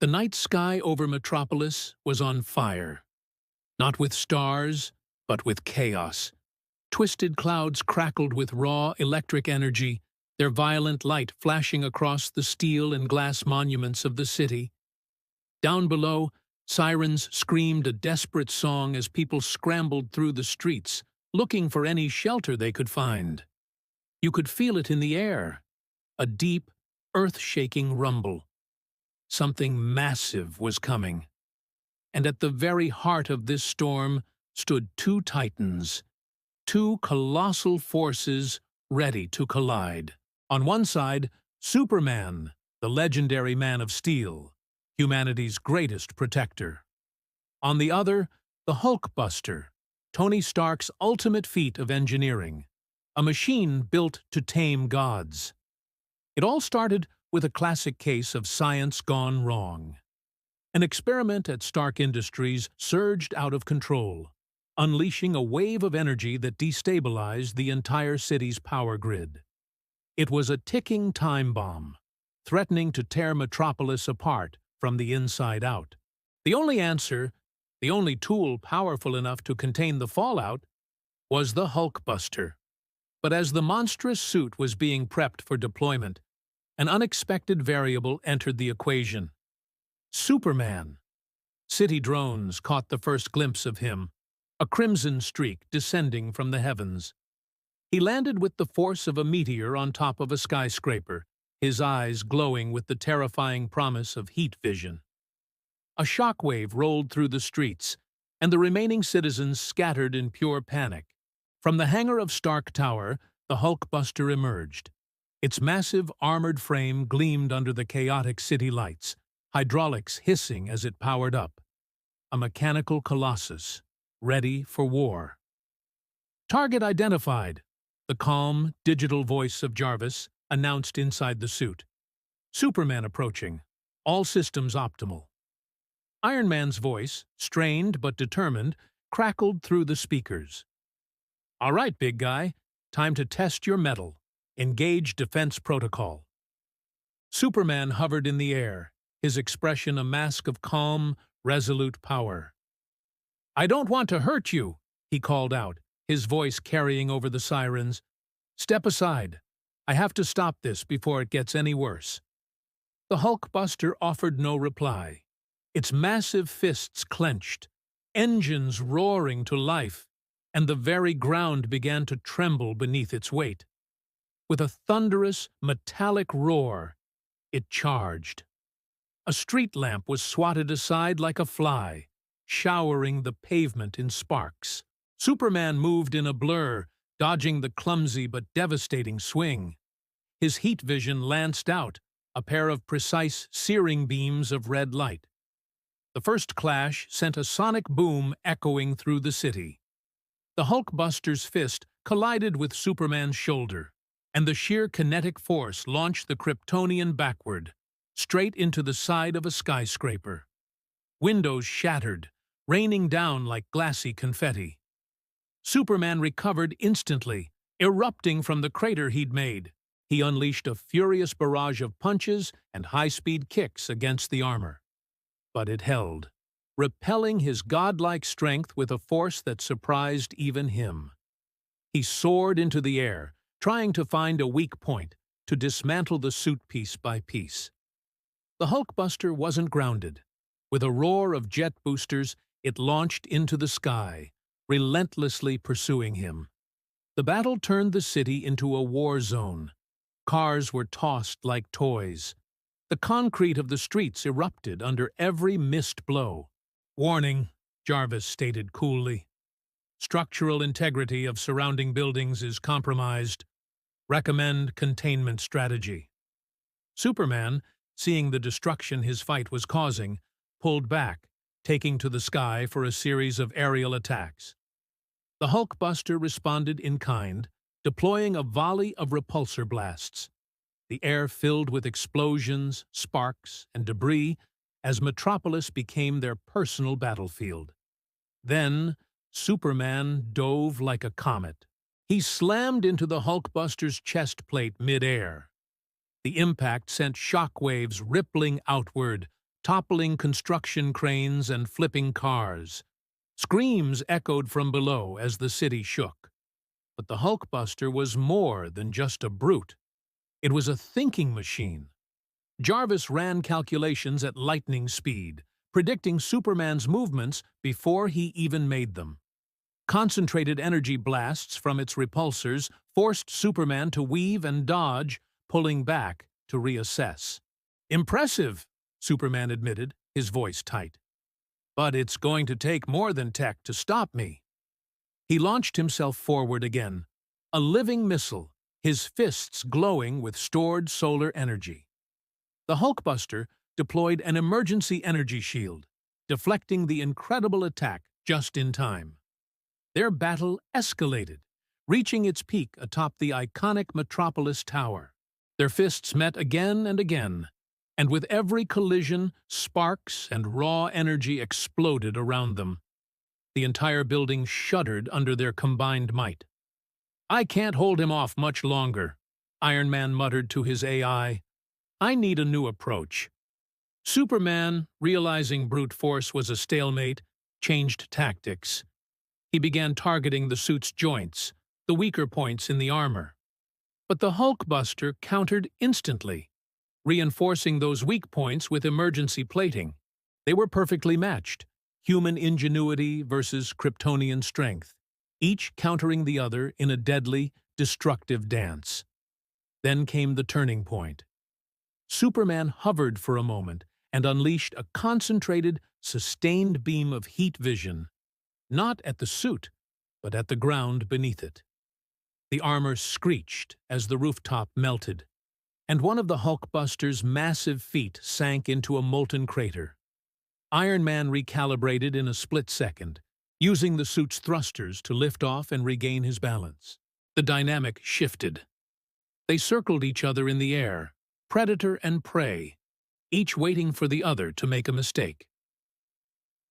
The night sky over Metropolis was on fire, not with stars, but with chaos. Twisted clouds crackled with raw electric energy, their violent light flashing across the steel and glass monuments of the city. Down below, sirens screamed a desperate song as people scrambled through the streets, looking for any shelter they could find. You could feel it in the air, a deep, earth-shaking rumble. Something massive was coming. And at the very heart of this storm stood two titans, two colossal forces ready to collide. On one side, Superman, the legendary Man of Steel, humanity's greatest protector. On the other, the Hulkbuster, Tony Stark's ultimate feat of engineering, a machine built to tame gods. It all started with a classic case of science gone wrong. An experiment at Stark Industries surged out of control, unleashing a wave of energy that destabilized the entire city's power grid. It was a ticking time bomb, threatening to tear Metropolis apart from the inside out. The only answer, the only tool powerful enough to contain the fallout, was the Hulkbuster. But as the monstrous suit was being prepped for deployment, an unexpected variable entered the equation. Superman. City drones caught the first glimpse of him, a crimson streak descending from the heavens. He landed with the force of a meteor on top of a skyscraper, his eyes glowing with the terrifying promise of heat vision. A shockwave rolled through the streets, and the remaining citizens scattered in pure panic. From the hangar of Stark Tower, the Hulkbuster emerged. Its massive armored frame gleamed under the chaotic city lights, hydraulics hissing as it powered up. A mechanical colossus, ready for war. "Target identified," the calm, digital voice of Jarvis announced inside the suit. "Superman approaching. All systems optimal." Iron Man's voice, strained but determined, crackled through the speakers. "All right, big guy. Time to test your mettle. Engage defense protocol." Superman hovered in the air, his expression a mask of calm, resolute power. "I don't want to hurt you," he called out, his voice carrying over the sirens. "Step aside. I have to stop this before it gets any worse." The Hulkbuster offered no reply, its massive fists clenched, engines roaring to life, and the very ground began to tremble beneath its weight. With a thunderous, metallic roar, it charged. A street lamp was swatted aside like a fly, showering the pavement in sparks. Superman moved in a blur, dodging the clumsy but devastating swing. His heat vision lanced out, a pair of precise, searing beams of red light. The first clash sent a sonic boom echoing through the city. The Hulkbuster's fist collided with Superman's shoulder, and the sheer kinetic force launched the Kryptonian backward, straight into the side of a skyscraper. Windows shattered, raining down like glassy confetti. Superman recovered instantly, erupting from the crater he'd made. He unleashed a furious barrage of punches and high-speed kicks against the armor. But it held, repelling his godlike strength with a force that surprised even him. He soared into the air, trying to find a weak point, to dismantle the suit piece by piece. The Hulkbuster wasn't grounded. With a roar of jet boosters, it launched into the sky, relentlessly pursuing him. The battle turned the city into a war zone. Cars were tossed like toys. The concrete of the streets erupted under every missed blow. "Warning," Jarvis stated coolly. "Structural integrity of surrounding buildings is compromised. Recommend containment strategy." Superman, seeing the destruction his fight was causing, pulled back, taking to the sky for a series of aerial attacks. The Hulkbuster responded in kind, deploying a volley of repulsor blasts. The air filled with explosions, sparks, and debris as Metropolis became their personal battlefield. Then, Superman dove like a comet. He slammed into the Hulkbuster's chest plate mid-air. The impact sent shockwaves rippling outward, toppling construction cranes and flipping cars. Screams echoed from below as the city shook. But the Hulkbuster was more than just a brute. It was a thinking machine. Jarvis ran calculations at lightning speed, predicting Superman's movements before he even made them. Concentrated energy blasts from its repulsors forced Superman to weave and dodge, pulling back to reassess. "Impressive," Superman admitted, his voice tight. "But it's going to take more than tech to stop me." He launched himself forward again, a living missile, his fists glowing with stored solar energy. The Hulkbuster deployed an emergency energy shield, deflecting the incredible attack just in time. Their battle escalated, reaching its peak atop the iconic Metropolis Tower. Their fists met again and again, and with every collision, sparks and raw energy exploded around them. The entire building shuddered under their combined might. "I can't hold him off much longer," Iron Man muttered to his AI. "I need a new approach." Superman, realizing brute force was a stalemate, changed tactics. He began targeting the suit's joints, the weaker points in the armor. But the Hulkbuster countered instantly, reinforcing those weak points with emergency plating. They were perfectly matched, human ingenuity versus Kryptonian strength, each countering the other in a deadly, destructive dance. Then came the turning point. Superman hovered for a moment and unleashed a concentrated, sustained beam of heat vision, not at the suit, but at the ground beneath it. The armor screeched as the rooftop melted, and one of the Hulkbuster's massive feet sank into a molten crater. Iron Man recalibrated in a split second, using the suit's thrusters to lift off and regain his balance. The dynamic shifted. They circled each other in the air, predator and prey, each waiting for the other to make a mistake.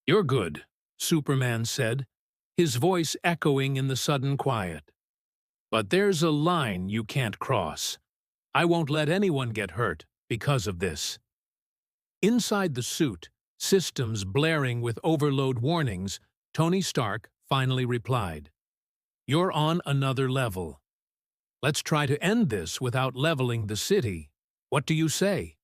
"You're good," Superman said, his voice echoing in the sudden quiet. "But there's a line you can't cross. I won't let anyone get hurt because of this." Inside the suit, systems blaring with overload warnings, Tony Stark finally replied, "You're on another level. Let's try to end this without leveling the city. What do you say?"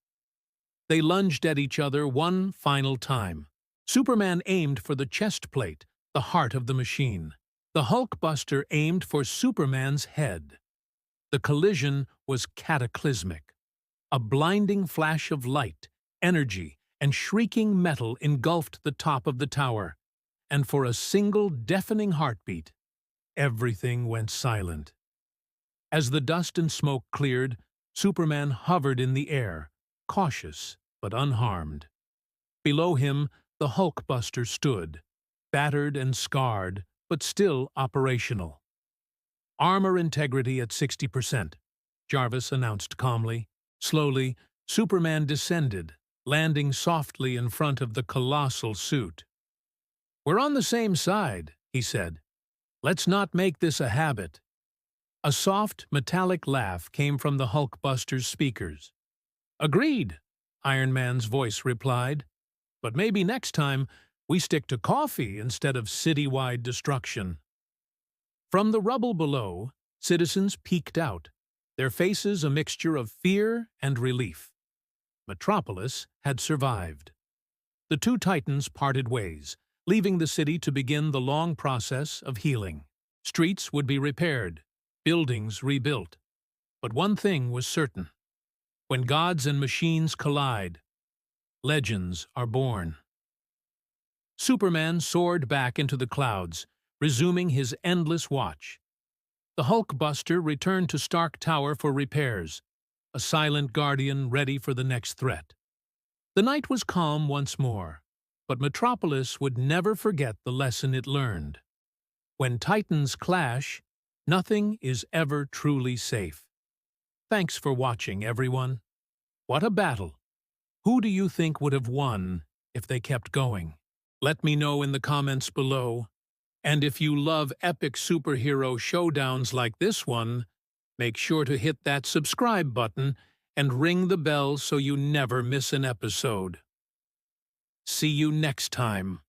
They lunged at each other one final time. Superman aimed for the chest plate, the heart of the machine. The Hulkbuster aimed for Superman's head. The collision was cataclysmic. A blinding flash of light, energy, and shrieking metal engulfed the top of the tower, and for a single deafening heartbeat, everything went silent. As the dust and smoke cleared, Superman hovered in the air, cautious but unharmed. Below him, the Hulkbuster stood, battered and scarred, but still operational. "Armor integrity at 60%, Jarvis announced calmly. Slowly, Superman descended, landing softly in front of the colossal suit. "We're on the same side," he said. "Let's not make this a habit." A soft, metallic laugh came from the Hulkbuster's speakers. "Agreed," Iron Man's voice replied. "But maybe next time we stick to coffee instead of citywide destruction." From the rubble below, citizens peeked out, their faces a mixture of fear and relief. Metropolis had survived. The two titans parted ways, leaving the city to begin the long process of healing. Streets would be repaired, buildings rebuilt. But one thing was certain. When gods and machines collide, legends are born. Superman soared back into the clouds, resuming his endless watch. The Hulkbuster returned to Stark Tower for repairs, a silent guardian ready for the next threat. The night was calm once more, but Metropolis would never forget the lesson it learned. When titans clash, nothing is ever truly safe. Thanks for watching, everyone. What a battle! Who do you think would have won if they kept going? Let me know in the comments below. And if you love epic superhero showdowns like this one, make sure to hit that subscribe button and ring the bell so you never miss an episode. See you next time.